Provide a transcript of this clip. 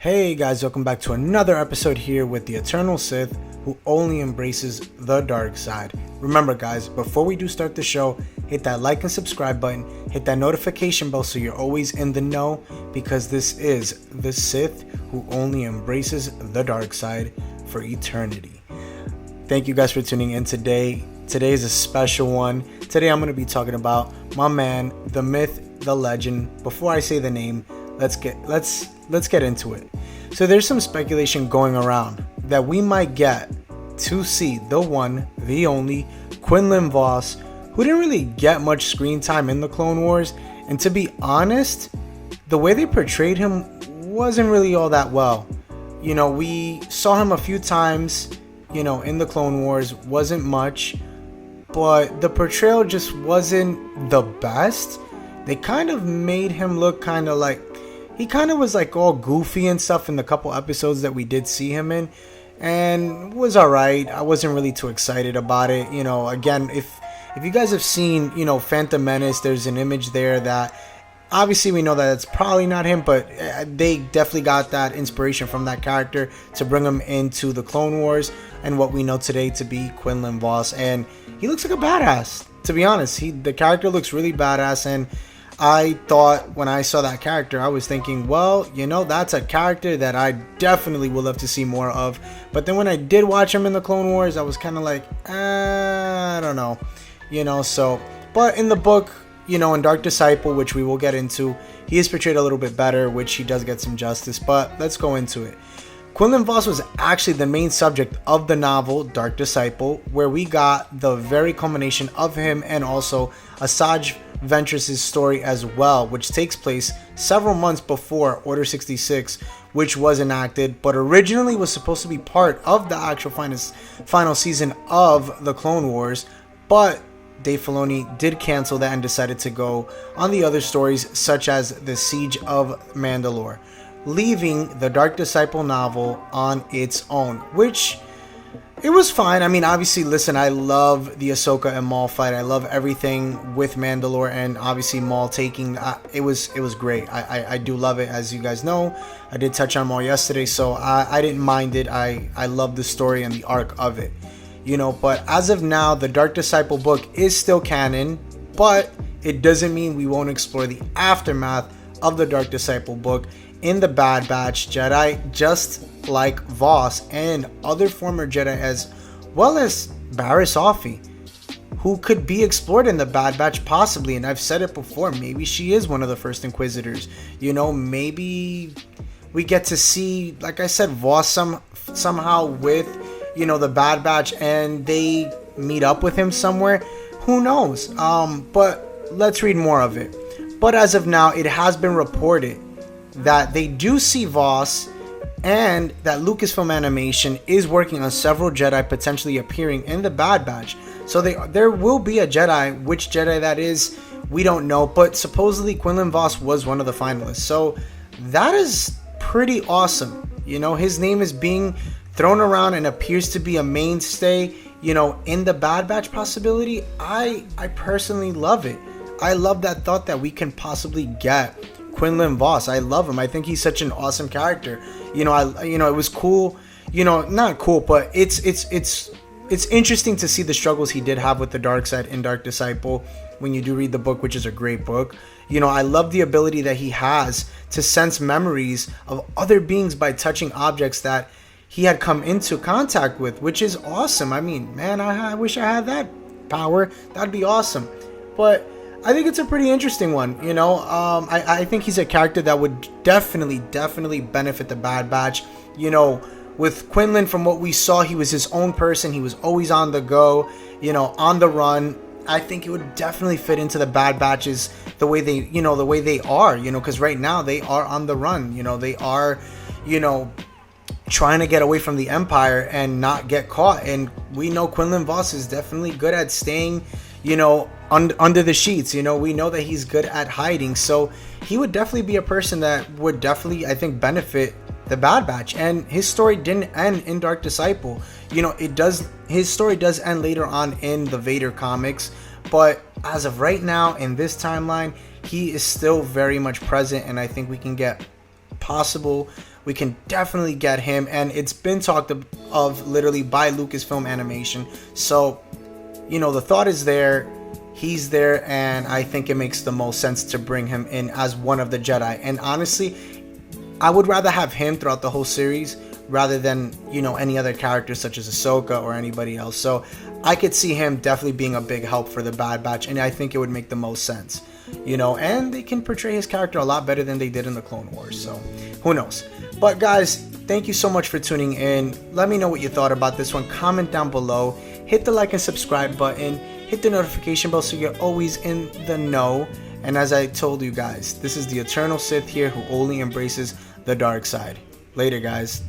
Hey guys, welcome back to another episode here with the Eternal Sith who only embraces the dark side. Remember guys, before we do start the show, hit that like and subscribe button, hit that notification bell so you're always in the know, because this is the Sith who only embraces the dark side for eternity. Thank you guys for tuning in today. Today is a special one. Today I'm going to be talking about my man, the myth, the legend. Before I say the name, let's get into it. So there's some speculation going around that we might get to see the one, the only Quinlan Vos, who didn't really get much screen time in the Clone Wars, and to be honest, the way they portrayed him wasn't really all that well. You know, we saw him a few times, in the Clone Wars, wasn't much, but the portrayal just wasn't the best. They kind of made him look kind of like, he kind of was like all goofy and stuff in the couple episodes that we did see him in, and was alright. I wasn't really too excited about it. Again, if you guys have seen, Phantom Menace, there's an image there that obviously we know that it's probably not him, but they definitely got that inspiration from that character to bring him into the Clone Wars and what we know today to be Quinlan Vos. And he looks like a badass, to be honest. The character looks really badass, and I thought when I saw that character, I was thinking, well, that's a character that I definitely would love to see more of. But then when I did watch him in the Clone Wars, I was kind of like, I don't know, but in the book, in Dark Disciple, which we will get into, he is portrayed a little bit better, which he does get some justice, but let's go into it. Quinlan Vos was actually the main subject of the novel Dark Disciple, where we got the very culmination of him and also Asajj Ventress' story as well, which takes place several months before Order 66, which was enacted, but originally was supposed to be part of the actual final season of the Clone Wars, but Dave Filoni did cancel that and decided to go on the other stories, such as the Siege of Mandalore, leaving the Dark Disciple novel on its own, which it was fine. I mean, obviously, listen, I love the Ahsoka and Maul fight. I love everything with Mandalore, and obviously Maul taking, it was great. I do love it, as you guys know. I did touch on Maul yesterday, so I didn't mind it. I love the story and the arc of it. But as of now, the Dark Disciple book is still canon, but it doesn't mean we won't explore the aftermath of the Dark Disciple book in the Bad Batch Jedi, just like Vos and other former Jedi, as well as Barriss Offee, who could be explored in the Bad Batch possibly. And I've said it before, maybe she is one of the first Inquisitors. Maybe we get to see, like I said, Vos somehow with, the Bad Batch, and they meet up with him somewhere. Who knows? But let's read more of it. But as of now, it has been reported that they do see Vos, and that Lucasfilm Animation is working on several Jedi potentially appearing in the Bad Batch. So there will be a Jedi. Which Jedi that is, we don't know, but supposedly Quinlan Vos was one of the finalists. So that is pretty awesome. His name is being thrown around and appears to be a mainstay, in the Bad Batch possibility. I personally love it. I love that thought that we can possibly get Quinlan Vos. I love him. I think he's such an awesome character. It was cool. Not cool, but it's interesting to see the struggles he did have with the dark side in Dark Disciple when you do read the book, which is a great book. I love the ability that he has to sense memories of other beings by touching objects that he had come into contact with, which is awesome. I mean, man, I wish I had that power. That'd be awesome. But I think it's a pretty interesting one. I think he's a character that would definitely benefit the Bad Batch. With Quinlan, from what we saw, he was his own person. He was always on the go, on the run. I think it would definitely fit into the Bad Batches the way they are, because right now they are on the run. They are, trying to get away from the Empire and not get caught. And we know Quinlan Vos is definitely good at staying, under the sheets. We know that he's good at hiding. So he would definitely be a person that would definitely, I think, benefit the Bad Batch. And his story didn't end in Dark Disciple. His story does end later on in the Vader comics. But as of right now, in this timeline, he is still very much present. And I think we can get possible we can definitely get him, and it's been talked of literally by Lucasfilm Animation. So, you know, the thought is there, he's there, and I think it makes the most sense to bring him in as one of the Jedi. And honestly, I would rather have him throughout the whole series rather than, you know, any other characters such as Ahsoka or anybody else. So I could see him definitely being a big help for the Bad Batch, and I think it would make the most sense, you know, and they can portray his character a lot better than they did in the Clone Wars. So who knows? But guys, thank you so much for tuning in. Let me know what you thought about this one. Comment down below. Hit the like and subscribe button. Hit the notification bell so you're always in the know. And as I told you guys, this is the Eternal Sith here who only embraces the dark side. Later, guys.